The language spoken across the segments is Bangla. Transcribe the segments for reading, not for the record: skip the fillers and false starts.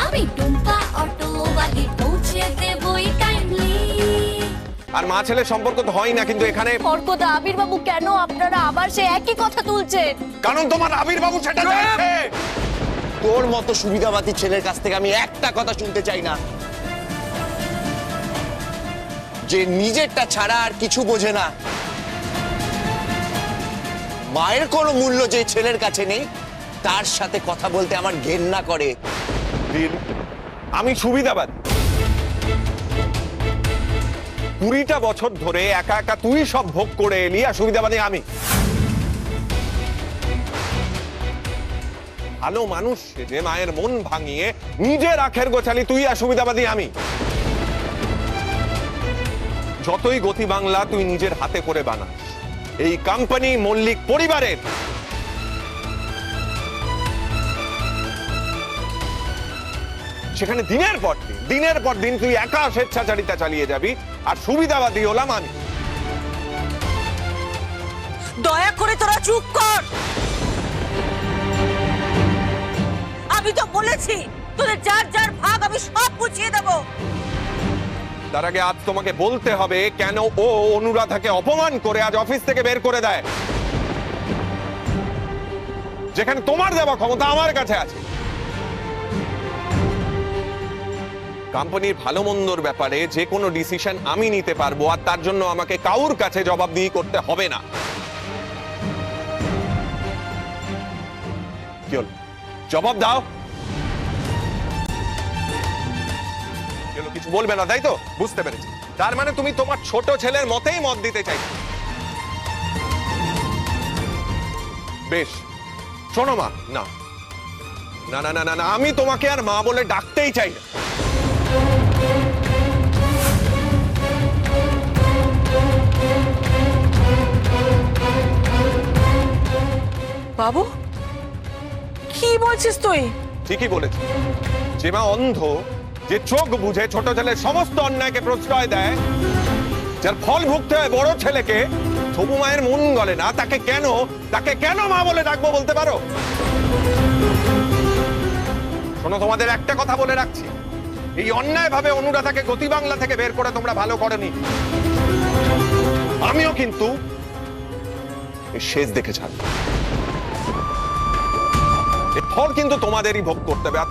আমি টুম্পা অটোওয়ালি পৌঁছে দেবই টাইমলি। আর মা ছেলে সম্পর্ক তো হয় না, কিন্তু এখানে অর্কদা, আবির বাবু কেন আপনারা আবার সে একই কথা তুলছেন? কারণ তোমার আবির বাবু সেটা চাইছে। তোর মতো সুবিধাবাদী ছেলের কাছ থেকে আমি একটা কথা শুনতে চাই না, যে নিজেরটা ছাড়া আর কিছু বোঝে না। মায়ের কোনো মূল্য যে ছেলের কাছে নেই, তার সাথে কথা বলতে আমার ঘেন্না করে। আমি সুবিধাবাদ। 20টা বছর ধরে একা একা তুই সব ভোগ করে এলি, আর সুবিধাবাদী আমি। ভালো মানুষ যে মায়ের মন ভাঙিয়ে নিজের আখের গোছালি তুই, আর সুবিধাবাদী আমি। যতই গতি বাংলা তুই নিজের হাতে করে বানাস, এই কোম্পানি মল্লিক পরিবারের, সেখানে দিনের পর দিন তুই একা স্বেচ্ছাচারিতা চালিয়ে যাবি, আর সুবিধাবাদী হলাম আমি। দয়া করে তোরা চুপ কর। আমি তো বলেছি তোদের যার যার ভাগ আমি সব বুঝিয়ে দেব। তার আগে আজ তোমাকে বলতে হবে কেন ও অনুরাধাকে অপমান করে আজ অফিস থেকে বের করে দেয়, যেখানে তোমার দেওয়া ক্ষমতা আমার কাছে আছে। কোম্পানির ভালো মন্দর ব্যাপারে যে কোনো ডিসিশন আমি নিতে পারবো, আর তার জন্য আমাকে কাউর কাছে জবাবদিহি করতে হবে না। কি হলো? জবাব দাও। কিছু বলবে না তাই তো? বুঝতে পেরেছি। তার মানে তুমি তোমার ছোট ছেলের মতেই মত দিতে চাই। বেশ, শোনো মা, না না না না না, আমি তোমাকে আর মা বলে ডাকতেই চাই না। বাবু, কি বলছিস তুই? ঠিকই বলেছি। যে মা অন্ধ, যে চোখ বুঝে ছোট ছেলের সমস্ত অন্যায়কে প্রশ্রয় দেয়, যার ফল ভুগতে হয় বড় ছেলেকে, তবু মায়ের মন গলে না, তাকে কেন মা বলে ডাকবো বলতে পারো? শোনো, তোমাদের একটা কথা বলে রাখছি, এই অন্যায় ভাবে অনুরাধাকে গতি বাংলা থেকে বের করে তোমরা ভালো করনি। আমিও কিন্তু শেষ দেখে ছাড়ব। ফল কিন্তু তোমাদেরই ভোগ করতে হবে, আর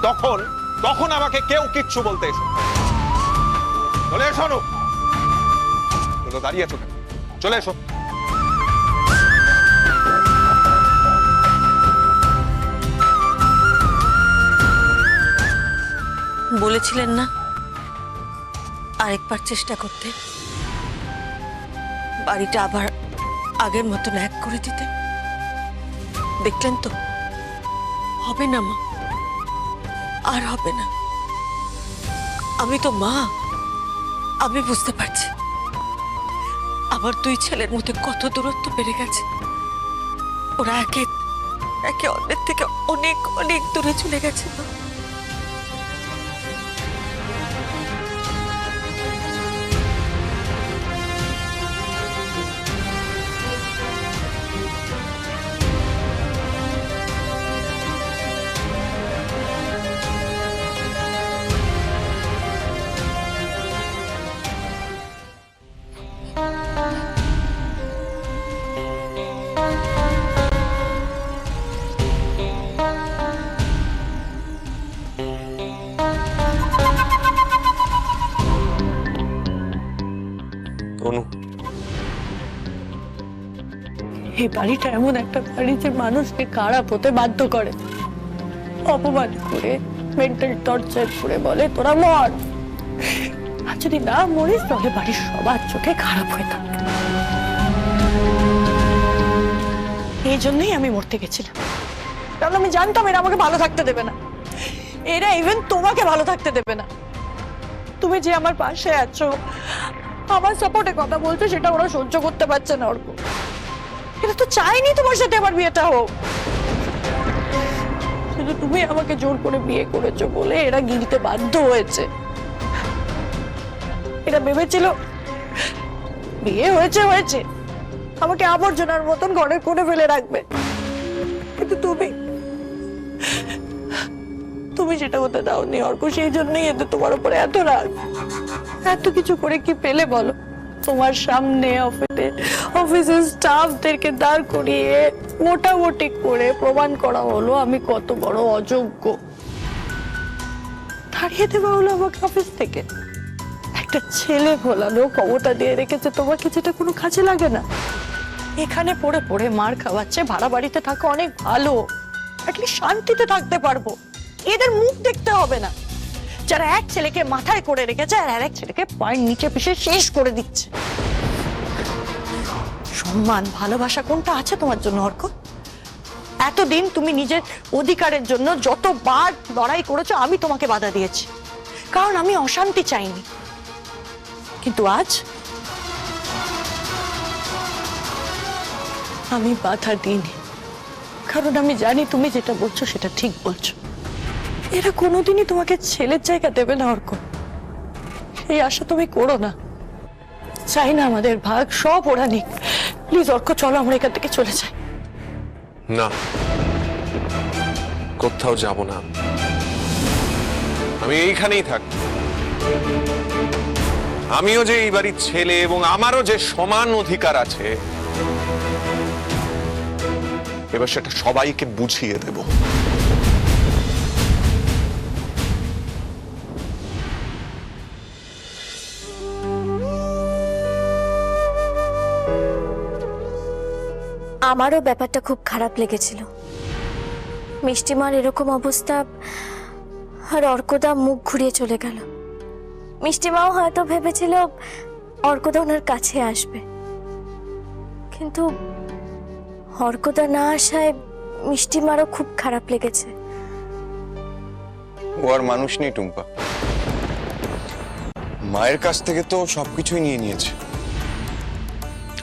তখন আমাকে কেউ কিচ্ছু বলতে এসো। চলে এসো। দাঁড়িয়ে আছো কেন? চলে এসো। বলেছিলেন না আরেকবার চেষ্টা করতে, বাড়িটা আবার আগের মতন এক করে দিতে। দেখলেন তো, হবে না মা, আর হবে না। আমি তো মা, আমি বুঝতে পারছি আমার দুই ছেলের মধ্যে কত দূরত্ব বেড়ে গেছে। ওরা একে অন্যের থেকে অনেক অনেক দূরে চলে গেছে মা। এই বাড়িটা এমন একটা বাড়ি যে মানুষকে খারাপ হতে বাধ্য করে, অপমান করে, মেন্টাল টর্চার করে বলে তোরা মর, আর যদি না মরিস তাহলে বাড়ির সবার চোখে খারাপ হয়ে থাকবে। এই জন্যই আমি মরতে গেছিলাম, কারণ আমি জানতাম এরা আমাকে ভালো থাকতে দেবে না, এরা ইভেন তোমাকে ভালো থাকতে দেবে না। তুমি যে আমার পাশে আছো, আমার সাপোর্টে কথা বলছো, সেটা ওরা সহ্য করতে পারছে না। অর্ক, এটা তো চাইনি তোমার সাথে আমার বিয়েটা হোক, শুধু তুমি আমাকে জোর করে বিয়ে করেছো বলে এরা গিলতে বাধ্য হয়েছে। এরা ভেবেছিল বিয়ে হয়েছে আমাকে আবর্জনার মতন ঘরে কোণে ফেলে রাখবে, কিন্তু তুমি তুমি সেটা হতে দাওনি অর্ক, সেই জন্যই এতে তোমার উপরে এত রাগ। এত কিছু করে কি পেলে বলো? তোমার সামনে অফিসের স্টাফদেরকে দাঁড় করিয়ে মোটামুটি করে প্রমাণ করা হলো আমি কত বড় অযোগ্য। তাড়িয়ে দেওয়া হলো আমাকে অফিস থেকে। একটা ছেলে ভোলানো ক্ষমতা দিয়ে রেখেছে তোমাকে, যেটা কোনো কাজে লাগে না। এখানে পড়ে পড়ে মার খাওয়াচ্ছে, ভাড়া বাড়িতে থাকা অনেক ভালো, অ্যাটলিস্ট শান্তিতে থাকতে পারবো। এদের মুখ দেখতে হবে না, যারা এক ছেলেকে মাথায় করে রেখেছে আর আরেক ছেলেকে পায়ের নিচে পিষে শেষ করে দিচ্ছে। সম্মান ভালোবাসা কোনটা আছে তোমার জন্য অর্ক? এতদিন তুমি নিজের অধিকারের জন্য যতবার লড়াই করেছো আমি তোমাকে বাধা দিয়েছি, কারণ আমি অশান্তি চাইনি। কিন্তু আজ আমি বাধা দিইনি, কারণ আমি জানি তুমি যেটা বলছো সেটা ঠিক বলছো। এরা কোনোদিনই তোমাকে ছেলের জায়গা দেবে না অর্ক, এই আশা তুমি করো না। চাই না আমাদের ভাগ সব ওরা নিক। প্লিজ অর্ক, চলো আমরা এখান থেকে চলে যাই। না, কোথাও যাব না, আমি এইখানেই থাকব। আমিও যে এই বাড়ির ছেলে এবং আমারও যে সমান অধিকার আছে, এবার সেটা সবাইকে বুঝিয়ে দেব। আমারও ব্যাপারটা খুব খারাপ লেগেছিল। মিষ্টিমার এরকম অবস্থা, আর অর্কদা মুখ ঘুরিয়ে চলে গেল। মিষ্টিমাও হয়তো ভেবেছিল অর্কদা ওনার কাছে আসবে, কিন্তু অর্কদা না আসায় মিষ্টিমারও খুব খারাপ লেগেছে। ও আর মানুষ নেই টুম্পা, মায়ের কাছ থেকে তো সবকিছুই নিয়ে নিয়েছে,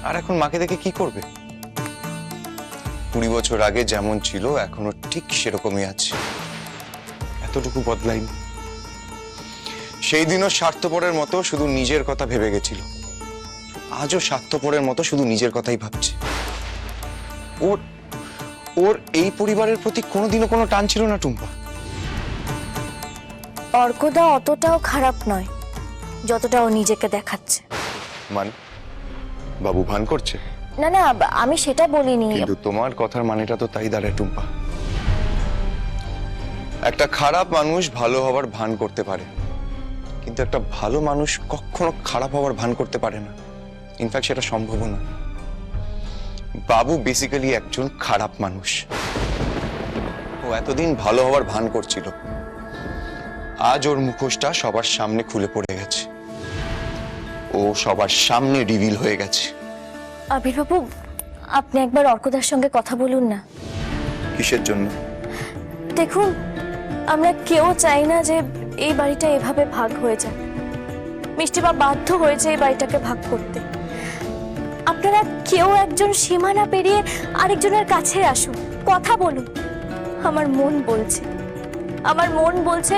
আর এখন মাকে দেখে কি করবে? 20 বছর আগে যেমন ছিল এখনো ঠিক সেরকমই আছে, এতটুকু বদলাইনি। সেই দিনও স্বার্থপরের মতো শুধু নিজের কথা ভেবে গেছিল, আজও স্বার্থপরের মতো শুধু নিজের কথাই ভাবছে। ওর এই পরিবারের প্রতি কোনোদিনও কোনো টান ছিল না টুম্পা। অর্কদা অতটাও খারাপ নয় যতটা ও নিজেকে দেখাচ্ছে। মানে বাবু ভান করছে? না না, আমি সেটা বলিনি। কিন্তু তোমার কথার মানেটা তো তাই দাঁড়ায় টুম্পা। একটা খারাপ মানুষ ভালো হওয়ার ভান করতে পারে, কিন্তু একটা ভালো মানুষ কখনো খারাপ হওয়ার ভান করতে পারে না। ইনফ্যাক্ট সেটা সম্ভব না। বাবু বেসিক্যালি একজন খারাপ মানুষ। ও এতদিন ভালো হওয়ার ভান করছিল, আজ ওর মুখোশটা সবার সামনে খুলে পড়ে গেছে, ও সবার সামনে রিভিল হয়ে গেছে। আবির্বাবু, আপনি একবার অর্কদার সঙ্গে কথা বলুন না। কিসের জন্য? দেখুন, আমরা কেউ চাই না যে এই বাড়িটা এভাবে ভাগ হয়ে যায়। মিষ্টিমা বাধ্য হয়েছে এই বাড়িটাকে ভাগ করতে। আপনারা কেউ একজন সীমানা পেরিয়ে আরেকজনের কাছে আসুন, কথা বলুন। আমার মন বলছে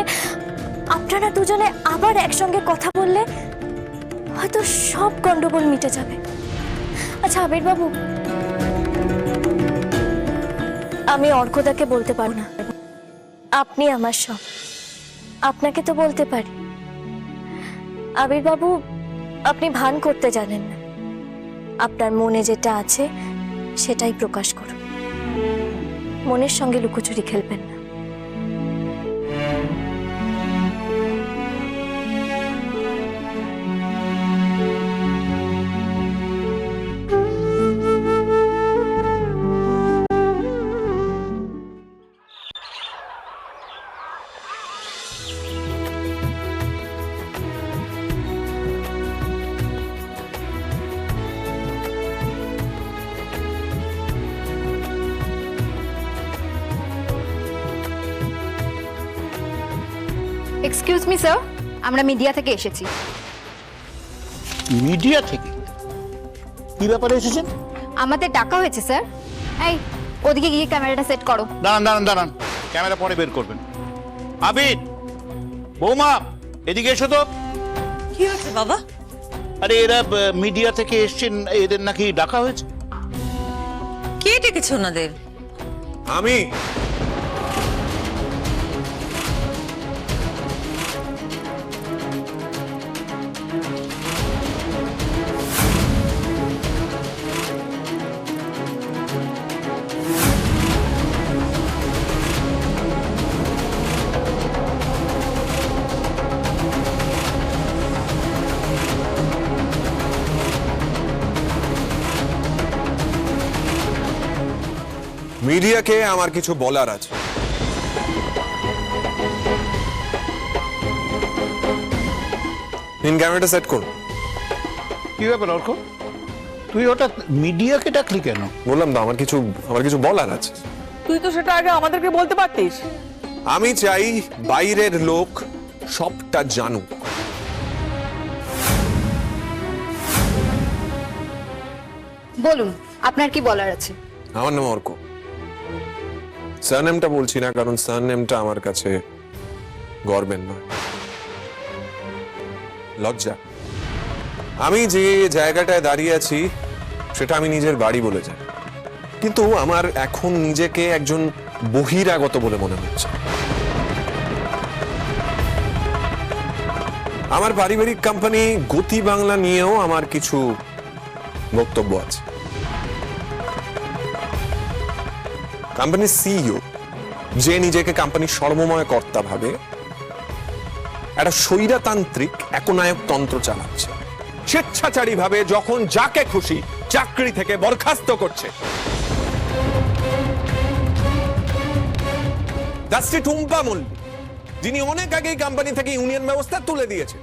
আপনারা দুজনে আবার একসঙ্গে কথা বললে হয়তো সব গন্ডগোল মিটে যাবে। আচ্ছা আবির্বাবু, আমি অর্কদাকে বলতে পারবো না, আপনি আমার সব, আপনাকে তো বলতে পারি। আবির্বাবু, আপনি ভান করতে জানেন না, আপনার মনে যেটা আছে সেটাই প্রকাশ করুন, মনের সঙ্গে লুকোচুরি খেলবেন না। এক্সকিউজ মি স্যার, আমরা মিডিয়া থেকে এসেছি। মিডিয়া থেকে? কি ব্যাপারে এসেছেন? আমাদের ডাকা হয়েছে স্যার। এই ওদিকে গিয়ে ক্যামেরাটা সেট করো। দাঁড়ান, ক্যামেরা পরে বের করবেন। আবিদ, বৌমা, এদিকে এসো তো। কি হয়েছে বাবা? আরে এরা মিডিয়া থেকে এসেছেন, এদের নাকি ডাকা হয়েছে। কে ডেকেছে ওনাদের? আমি মিডিয়াকে আমার কিছু বলার আছে। নিন ক্যামেরাটা সেট করুন। কি ব্যাপার অর্ক, তুই ওটা মিডিয়াকে ডাকলি কেন? বললাম তো আমার কিছু বলার আছে। তুই তো সেটা আগে আমাদেরকে বলতে পারতিস। আমি চাই বাইরের লোক সবটা জানুক। বলুন আপনার কি বলার আছে। আমার নাম অর্ক। সারনেমটা বলছি না, কারণ সারনেমটা আমার কাছে গর্বের নয়, লজ্জা। আমি যে জায়গাটায় দাঁড়িয়ে আছি সেটা আমি নিজের বাড়ি বলে যাই, কিন্তু আমার এখন নিজেকে একজন বহিরাগত বলে মনে হচ্ছে। আমার পারিবারিক কোম্পানি গতি বাংলা নিয়েও আমার কিছু বক্তব্য আছে। কোম্পানির সিইও যে নিজেকে কোম্পানির সর্বময় কর্তা ভাবে, একটা স্বৈরতান্ত্রিক একনায়ক তন্ত্র চালাচ্ছে। স্বেচ্ছাচারী ভাবে যখন যাকে খুশি চাকরি থেকে বরখাস্ত করছে। দাসটি টুম্পা মল্লিক, যিনি অনেক আগেই কোম্পানি থেকে ইউনিয়ন ব্যবস্থা তুলে দিয়েছে।